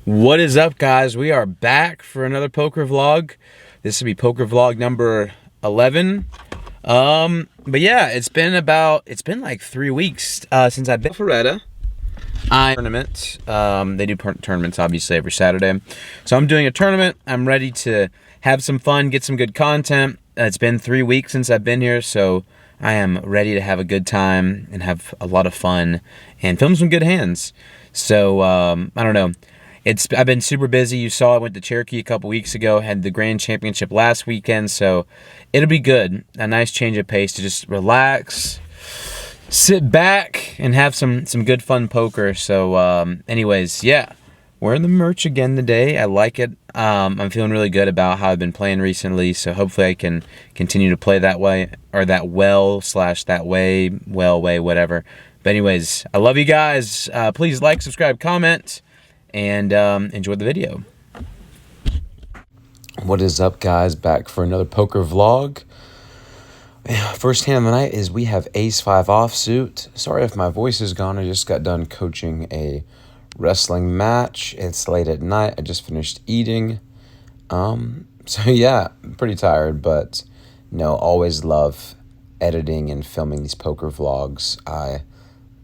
What is up, guys? We are back for another poker vlog. This will be poker vlog number 11. But yeah, it's been like 3 weeks since I've been to Alpharetta. Tournament. They do tournaments obviously every Saturday. So I'm doing a tournament. I'm ready to have some fun, get some good content. It's been 3 weeks since I've been here, so I am ready to have a good time and have a lot of fun and film some good hands. So I don't know. I've been super busy. You saw I went to Cherokee a couple weeks ago, had the Grand Championship last weekend, so it'll be good. A nice change of pace to just relax, sit back, and have some good fun poker. So anyways, yeah, wearing the merch again today. I like it. I'm feeling really good about how I've been playing recently, so hopefully I can continue to play that way, or that way, whatever. But anyways, I love you guys. Please like, subscribe, comment, and enjoy the video. What is up, guys? Back for another poker vlog. First hand of the night is we have Ace-5 offsuit. Sorry if my voice is gone. I just got done coaching a wrestling match. It's late at night. I just finished eating. So yeah, I'm pretty tired, but no, always love editing and filming these poker vlogs. I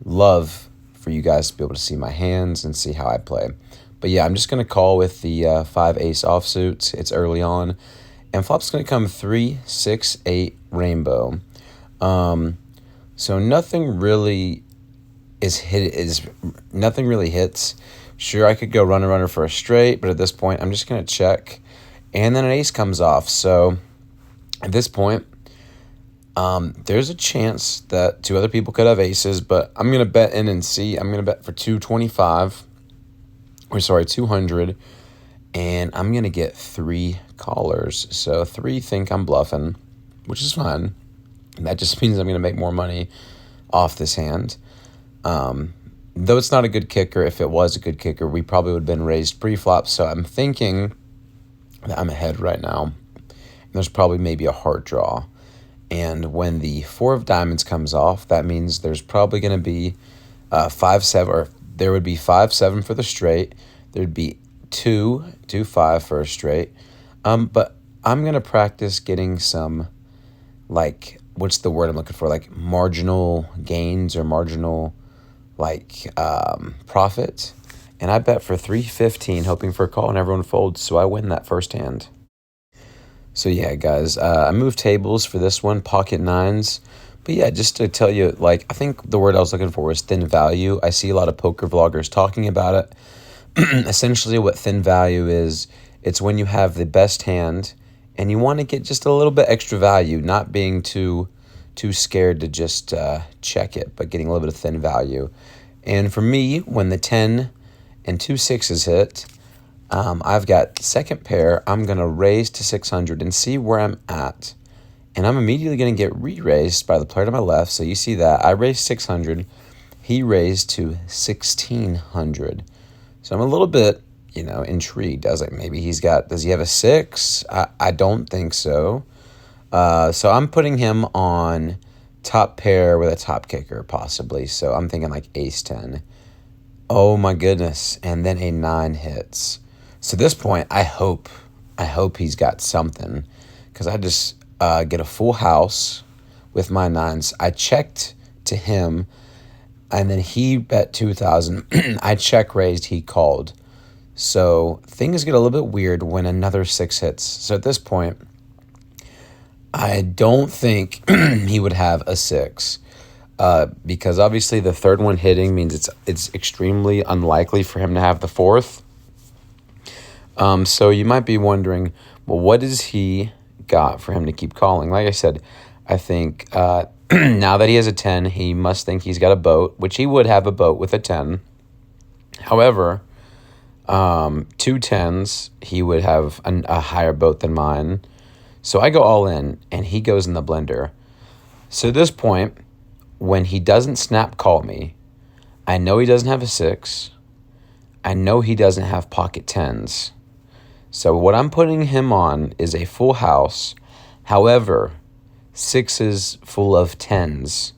love for you guys to be able to see my hands and see how I play. But yeah, I'm just going to call with the 5 ace offsuit. It's early on. And flop's going to come 3, 6, 8 rainbow. So nothing really nothing really hits. Sure, I could go runner for a straight, but at this point, I'm just going to check. And then an ace comes off. So at this point, there's a chance that 2 other people could have aces, but I'm going to bet in and see. I'm going to bet for 200, and I'm going to get 3 callers. So 3 think I'm bluffing, which is fine. That just means I'm going to make more money off this hand. Though it's not a good kicker, if it was a good kicker, we probably would have been raised pre-flop. So I'm thinking that I'm ahead right now. There's probably maybe a heart draw. And when the 4 of diamonds comes off, that means there's probably going to be 5-7, or there would be 5-7 for the straight. There'd be 2-5 for a straight. But I'm going to practice getting some, like, what's the word I'm looking for? Like marginal gains or marginal, like, profit. And I bet for 315, hoping for a call, and everyone folds, so I win that first hand. So yeah, guys, I moved tables for this one, pocket nines. But yeah, just to tell you, like, I think the word I was looking for was thin value. I see a lot of poker vloggers talking about it. Essentially what thin value is, it's when you have the best hand and you want to get just a little bit extra value, not being too scared to just check it, but getting a little bit of thin value. And for me, when the 10 and 2 6s hit, I've got second pair. I'm going to raise to 600 and see where I'm at. And I'm immediately going to get re-raised by the player to my left. So you see that. I raised 600. He raised to 1,600. So I'm a little bit, intrigued. I was like, maybe does he have a 6? I don't think so. So I'm putting him on top pair with a top kicker, possibly. So I'm thinking like ace-10. Oh my goodness. And then a 9 hits. So at this point, I hope he's got something, because I just get a full house with my 9s. I checked to him, and then he bet 2,000. I check raised, he called. So things get a little bit weird when another 6 hits. So at this point, I don't think he would have a 6, because obviously the third one hitting means it's extremely unlikely for him to have the 4th. So you might be wondering, well, what does he got for him to keep calling? Like I said, I think now that he has a 10, he must think he's got a boat, which he would have a boat with a 10. However, 2 10s, he would have a higher boat than mine. So I go all in, and he goes in the blender. So at this point, when he doesn't snap call me, I know he doesn't have a 6. I know he doesn't have pocket 10s. So what I'm putting him on is a full house. However, 6s full of 10s,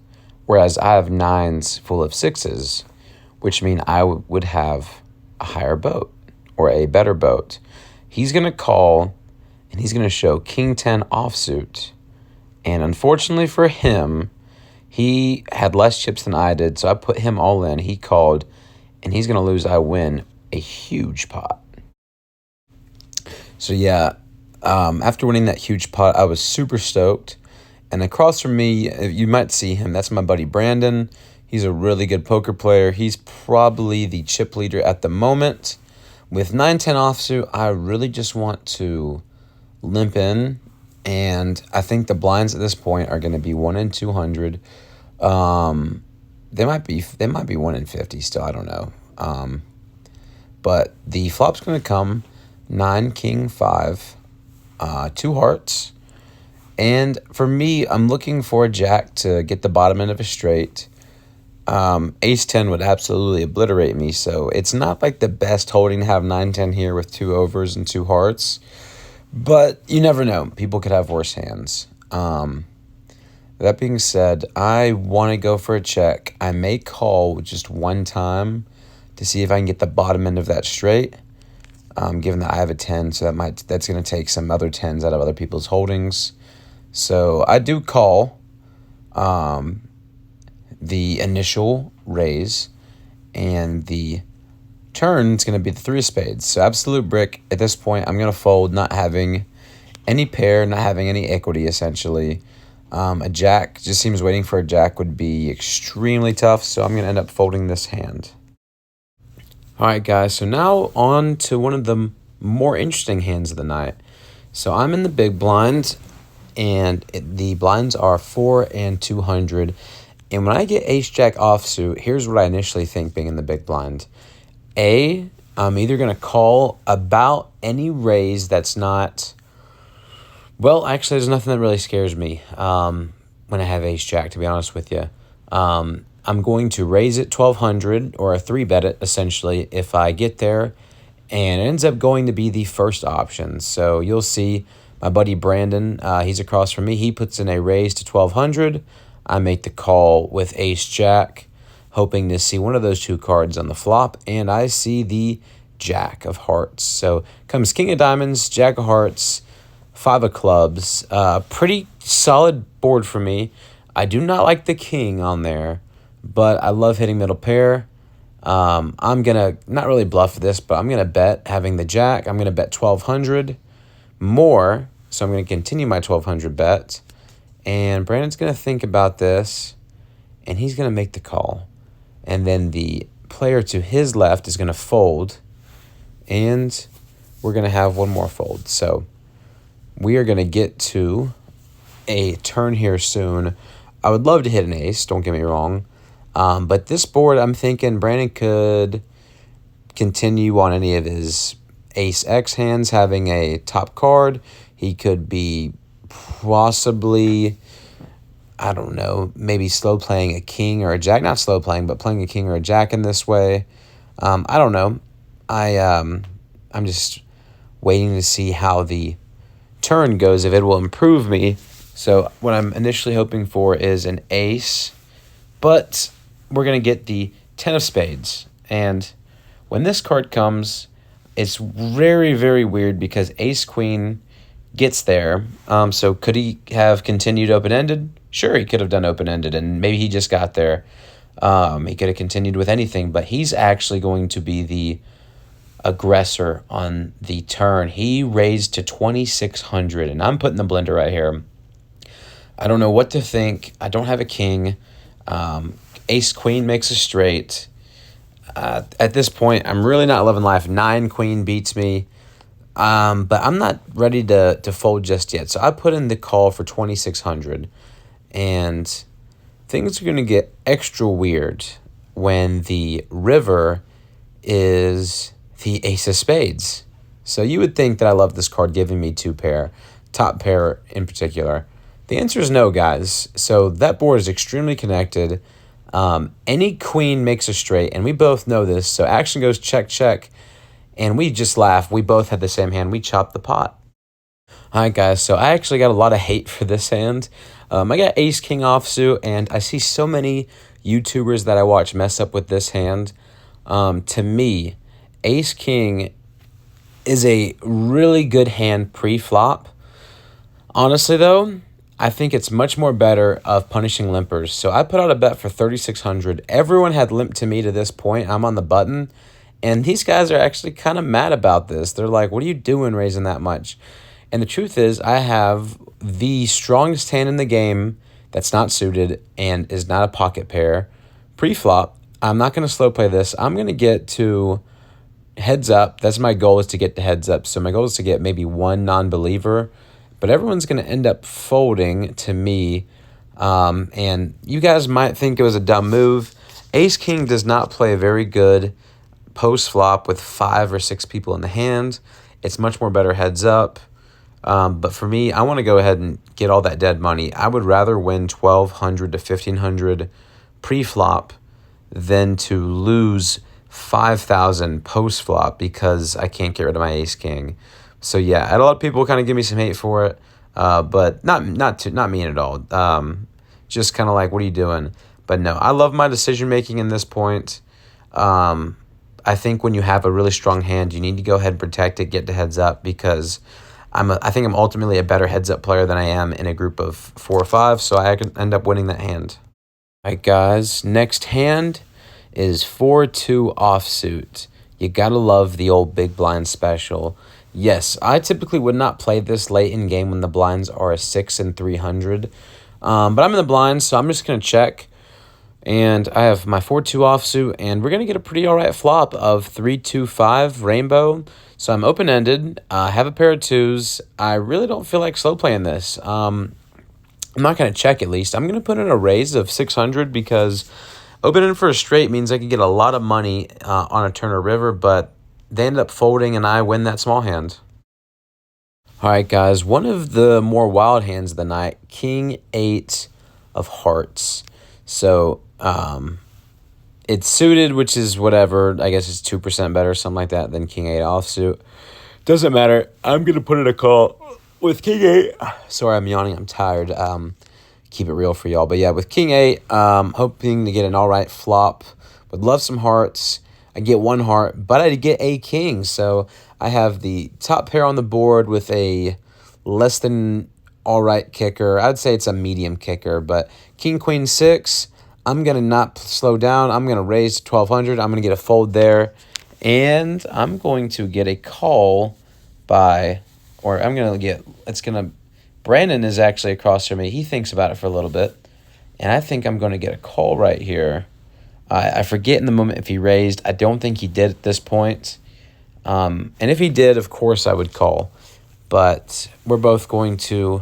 whereas I have 9s full of 6s, which mean I would have a higher boat, or a better boat. He's going to call, and he's going to show King 10 offsuit. And unfortunately for him, he had less chips than I did, so I put him all in. He called, and he's going to lose. I win a huge pot. So yeah, after winning that huge pot, I was super stoked. And across from me, you might see him. That's my buddy Brandon. He's a really good poker player. He's probably the chip leader at the moment. With 9-10 offsuit, I really just want to limp in. And I think the blinds at this point are going to be 1 in 200. They might be 1 in 50 still. I don't know. But the flop's going to come 9, King 5, 2 hearts. And for me, I'm looking for a jack to get the bottom end of a straight. Ace 10 would absolutely obliterate me. So it's not like the best holding to have 9-10 here with 2 overs and 2 hearts. But you never know. People could have worse hands. That being said, I want to go for a check. I may call just one time to see if I can get the bottom end of that straight. Given that I have a 10, so that's going to take some other 10s out of other people's holdings. So I do call the initial raise, and the turn is going to be the 3 of spades. So absolute brick. At this point, I'm going to fold, not having any pair, not having any equity, essentially. A jack, just seems waiting for a jack would be extremely tough, so I'm going to end up folding this hand. All right, guys, so now on to one of the more interesting hands of the night. So I'm in the big blind, and the blinds are 4 and 200. And when I get ace-jack offsuit, here's what I initially think being in the big blind. I'm either going to call about any raise that's not... Well, actually, there's nothing that really scares me when I have ace-jack, to be honest with you. I'm going to raise it 1,200 or a 3-bet it, essentially, if I get there. And it ends up going to be the first option. So you'll see my buddy Brandon, he's across from me. He puts in a raise to 1,200. I make the call with ace-jack, hoping to see one of those 2 cards on the flop. And I see the jack of hearts. So comes king of diamonds, jack of hearts, 5 of clubs. Pretty solid board for me. I do not like the king on there, but I love hitting middle pair. I'm going to not really bluff this, but I'm going to bet having the jack. I'm going to bet 1,200 more, so I'm going to continue my 1,200 bet. And Brandon's going to think about this, and he's going to make the call. And then the player to his left is going to fold, and we're going to have one more fold. So we are going to get to a turn here soon. I would love to hit an ace, don't get me wrong. But this board, I'm thinking Brandon could continue on any of his ace-x hands having a top card. He could be possibly, I don't know, maybe slow playing a king or a jack. Not slow playing, but playing a king or a jack in this way. I don't know. I'm just waiting to see how the turn goes, if it will improve me. So what I'm initially hoping for is an ace, but we're going to get the 10 of spades. And when this card comes, it's very, very weird because ace-queen gets there. So could he have continued open-ended? Sure, he could have done open-ended, and maybe he just got there. He could have continued with anything, but he's actually going to be the aggressor on the turn. He raised to 2,600, and I'm putting the blender right here. I don't know what to think. I don't have a king. Ace-queen makes a straight. At this point, I'm really not loving life. 9-queen beats me. But I'm not ready to fold just yet. So I put in the call for 2,600. And things are going to get extra weird when the river is the ace of spades. So you would think that I love this card giving me 2 pair, top pair in particular. The answer is no, guys. So that board is extremely connected. Any queen makes a straight, and we both know this. So action goes check, check. And we just laugh. We both had the same hand. We chopped the pot. All right, guys. So I actually got a lot of hate for this hand. I got ace-king offsuit, and I see so many YouTubers that I watch mess up with this hand. To me, ace-king is a really good hand pre-flop. Honestly, though, I think it's much more better of punishing limpers. So I put out a bet for 3,600. Everyone had limped to me to this point. I'm on the button. And these guys are actually kind of mad about this. They're like, what are you doing raising that much? And the truth is, I have the strongest hand in the game that's not suited and is not a pocket pair. Pre-flop, I'm not going to slow play this. I'm going to get to heads up. That's my goal, is to get to heads up. So my goal is to get maybe one non-believer. But everyone's going to end up folding to me. And you guys might think it was a dumb move. Ace-king does not play very good post-flop with 5 or 6 people in the hand. It's much more better heads up. But for me, I want to go ahead and get all that dead money. I would rather win 1,200 to 1,500 pre-flop than to lose 5,000 post-flop because I can't get rid of my ace-king. So yeah, I had a lot of people kind of give me some hate for it, but not mean at all. Just kind of like, what are you doing? But no, I love my decision making in this point. I think when you have a really strong hand, you need to go ahead and protect it, get to heads up, because I think I'm ultimately a better heads up player than I am in a group of 4 or 5, so I could end up winning that hand. All right, guys, next hand is 4-2 offsuit. You gotta love the old big blind special. Yes, I typically would not play this late in game when the blinds are a 6 and 300. But I'm in the blinds, so I'm just going to check. And I have my 4-2 offsuit, and we're going to get a pretty all right flop of 3-2-5 rainbow. So I'm open-ended. I have a pair of 2s. I really don't feel like slow playing this. I'm not going to check at least. I'm going to put in a raise of 600 because open-ended for a straight means I can get a lot of money on a turn or river, but they end up folding, and I win that small hand. All right, guys, one of the more wild hands of the night, King 8 of hearts. So it's suited, which is whatever. I guess it's 2% better, something like that, than King 8 offsuit. Doesn't matter. I'm going to put in a call with King 8. Sorry, I'm yawning. I'm tired. Keep it real for y'all. But yeah, with King 8, hoping to get an all right flop. Would love some hearts. I get 1 heart, but I get a king. So I have the top pair on the board with a less than all right kicker. I'd say it's a medium kicker, but king, queen, 6. I'm going to not slow down. I'm going to raise to 1,200. I'm going to get a fold there. And I'm going to get a call by, or I'm going to get, Brandon is actually across from me. He thinks about it for a little bit. And I think I'm going to get a call right here. I forget in the moment if he raised. I don't think he did at this point. And if he did, of course, I would call. But we're both going to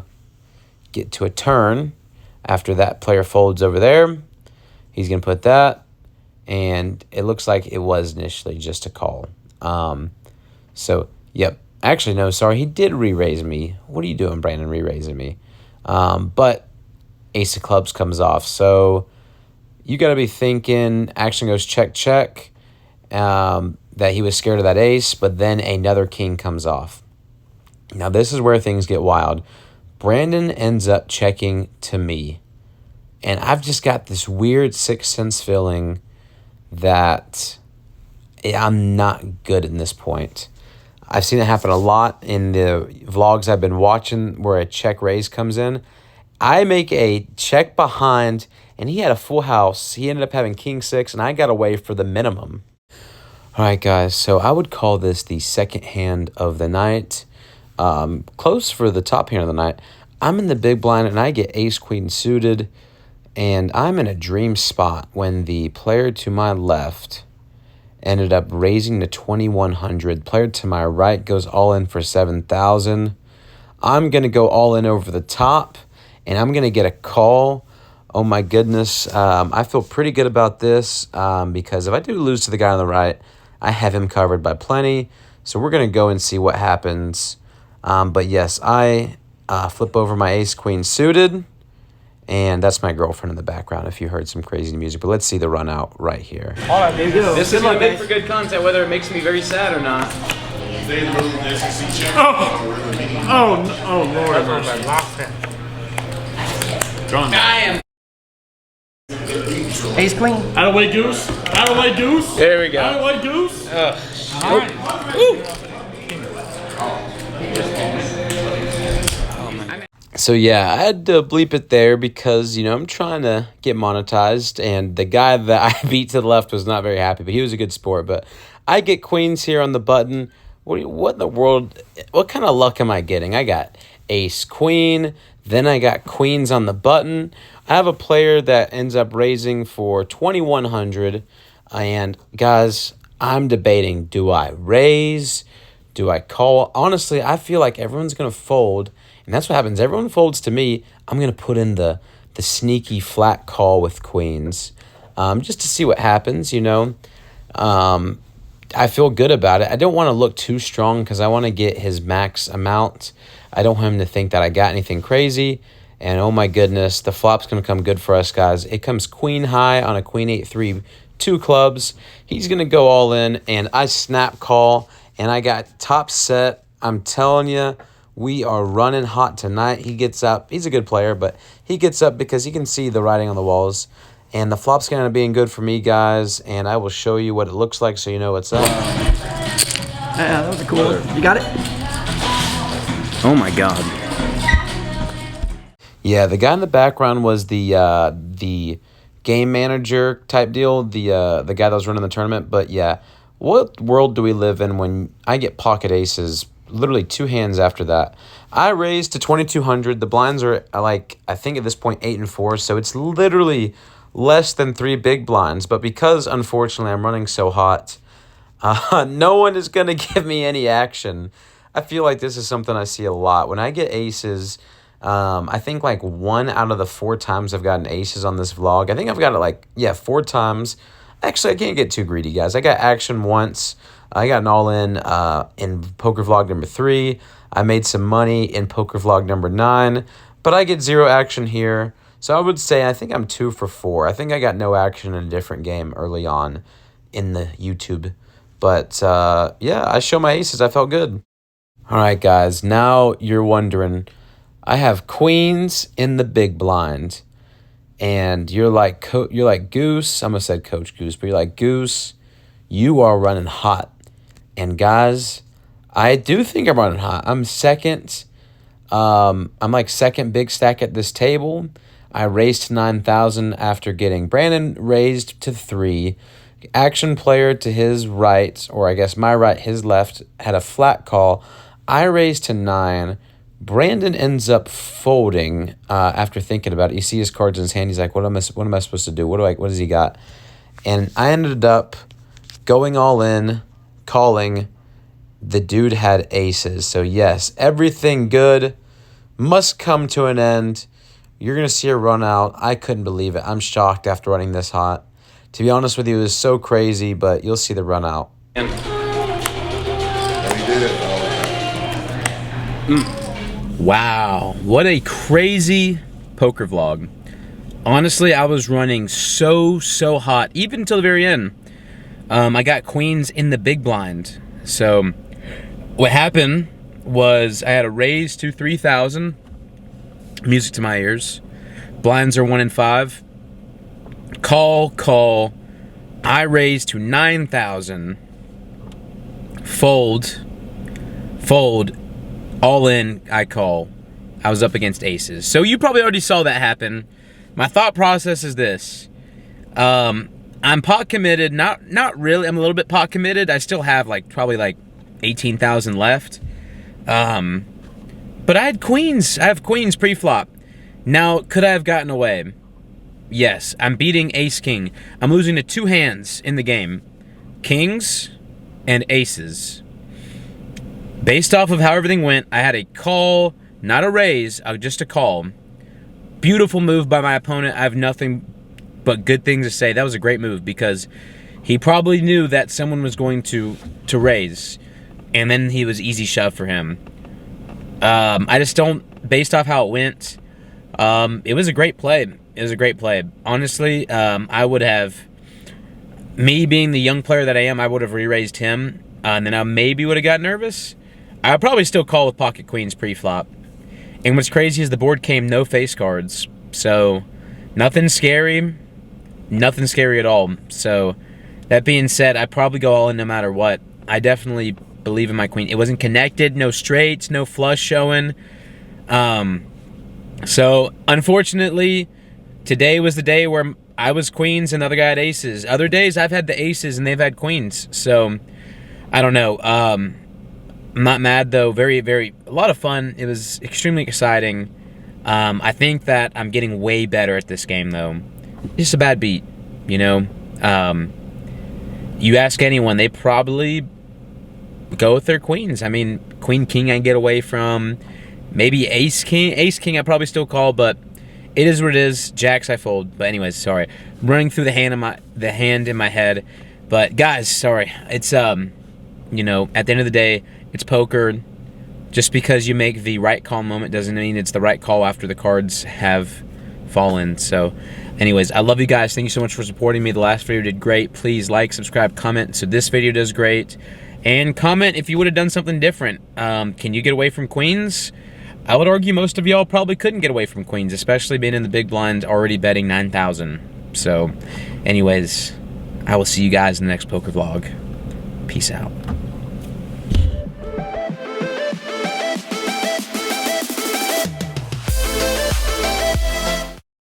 get to a turn after that player folds over there. He's going to put that. And it looks like it was initially just a call. So, yep. Actually, no, sorry. He did re-raise me. What are you doing, Brandon, re-raising me? But ace of clubs comes off. So you got to be thinking action goes check, check, that he was scared of that ace, but then another king comes off. Now, this is where things get wild. Brandon ends up checking to me. And I've just got this weird sixth sense feeling that I'm not good at this point. I've seen it happen a lot in the vlogs I've been watching where a check raise comes in. I make a check behind, and he had a full house. He ended up having king 6, and I got away for the minimum. All right, guys, so I would call this the second hand of the night. Close for the top hand of the night. I'm in the big blind, and I get ace queen suited, and I'm in a dream spot when the player to my left ended up raising to 2,100. Player to my right goes all in for 7,000. I'm going to go all in over the top, and I'm going to get a call. Oh, my goodness. I feel pretty good about this because if I do lose to the guy on the right, I have him covered by plenty. So we're going to go and see what happens. But, yes, I flip over my ace-queen suited, and that's my girlfriend in the background if you heard some crazy music. But let's see the run out right here. All right, there you go. This is going to make for good content, whether it makes me very sad or not. Oh, Lord. John. I am. Ace queen. Out of way, goose. Out of way, goose. There we go. Out of way, goose. All right. So yeah, I had to bleep it there because, I'm trying to get monetized, and the guy that I beat to the left was not very happy, but he was a good sport. But I get queens here on the button. What in the world? What kind of luck am I getting? I got ace queen, then I got queens on the button. I have a player that ends up raising for 2,100, and guys, I'm debating: do I raise? Do I call? Honestly, I feel like everyone's gonna fold. And that's what happens. Everyone folds to me. I'm going to put in the sneaky flat call with queens just to see what happens, I feel good about it. I don't want to look too strong because I want to get his max amount. I don't want him to think that I got anything crazy. And oh my goodness, the flop's going to come good for us, guys. It comes queen high on a queen 8-3, 2 clubs. He's going to go all in, and I snap call, and I got top set. I'm telling you. We are running hot tonight. He gets up. He's a good player, but he gets up because he can see the writing on the walls. And the flop's going to be being good for me, guys. And I will show you what it looks like so you know what's up. Yeah, that was a cool one. You got it? Oh, my God. Yeah, the guy in the background was the game manager type deal, the guy that was running the tournament. But, yeah, what world do we live in when I get pocket aces literally 2 hands after that? I raised to 2,200. The blinds are like, I think at this point 8 and 4, so it's literally less than 3 big blinds. But because unfortunately I'm running so hot, no one is gonna give me any action. I feel like this is something I see a lot when I get aces. I think like 1 out of the 4 times I've gotten aces on this vlog. I think I've got it 4 times. Actually, I can't get too greedy, guys. I got action once. I got an all-in poker vlog number 3. I made some money in poker vlog number 9, but I get 0 action here. So I would say I think I'm 2 for 4. I think I got no action in a different game early on in the YouTube. But yeah, I show my aces. I felt good. All right, guys. Now you're wondering, I have queens in the big blind, and you're like Goose. I almost said Coach Goose, but you're like, Goose, you are running hot. And guys, I do think I'm running hot. I'm second. I'm like second big stack at this table. I raised to 9,000 after getting Brandon raised to 3. Action player to his right, or I guess my right, his left, had a flat call. I raised to 9. Brandon ends up folding after thinking about it. You see his cards in his hand. He's like, what am I supposed to do? What does he got? And I ended up going all in, calling. The dude had aces. So yes, everything good must come to an end. You're going to see a run out. I couldn't believe it. I'm shocked after running this hot. To be honest with you, it was so crazy, but you'll see the run out. Wow, what a crazy poker vlog. Honestly, I was running so hot, even until the very end. I got queens in the big blind. So what happened was I had a raise to 3,000. Music to my ears. Blinds are 1 in 5. Call. I raised to 9,000. Fold. All in, I call. I was up against aces. So you probably already saw that happen. My thought process is this. I'm pot committed. Not really. I'm a little bit pot committed. I still have probably 18,000 left. But I had queens. I have queens pre-flop. Now, could I have gotten away? Yes. I'm beating ace-king. I'm losing to 2 hands in the game. Kings and aces. Based off of how everything went, I had a call, not a raise, just a call. Beautiful move by my opponent. I have nothing but good things to say. That was a great move because he probably knew that someone was going to raise, and then he was easy shove for him. I just don't, based off how it went, it was a great play. It was a great play. Honestly, I would have, me being the young player that I am, I would have re-raised him, and then I maybe would have got nervous. I would probably still call with pocket queens pre-flop. And what's crazy is the board came no face cards. So, nothing scary. Nothing scary at all. So, that being said, I'd probably go all in no matter what. I definitely believe in my queen. It wasn't connected, no straights, no flush showing. So, unfortunately, today was the day where I was queens and the other guy had aces. Other days, I've had the aces and they've had queens. So, I don't know. I'm not mad, though. A lot of fun. It was extremely exciting. I think that I'm getting way better at this game, though. Just a bad beat, you know? You ask anyone, they probably go with their queens. I mean, queen, king I get away from. Maybe ace, king. Ace, king I probably still call, but it is what it is. Jacks I fold. But anyways, sorry. I'm running through the hand in my head. But guys, sorry. It's you know, at the end of the day, it's poker. Just because you make the right call moment doesn't mean it's the right call after the cards have fallen. So anyways, I love you guys. Thank you so much for supporting me. The last video did great. Please like, subscribe, comment so this video does great. And comment if you would have done something different. Can you get away from queens? I would argue most of y'all probably couldn't get away from queens, especially being in the big blind already betting 9,000. So anyways, I will see you guys in the next poker vlog. Peace out.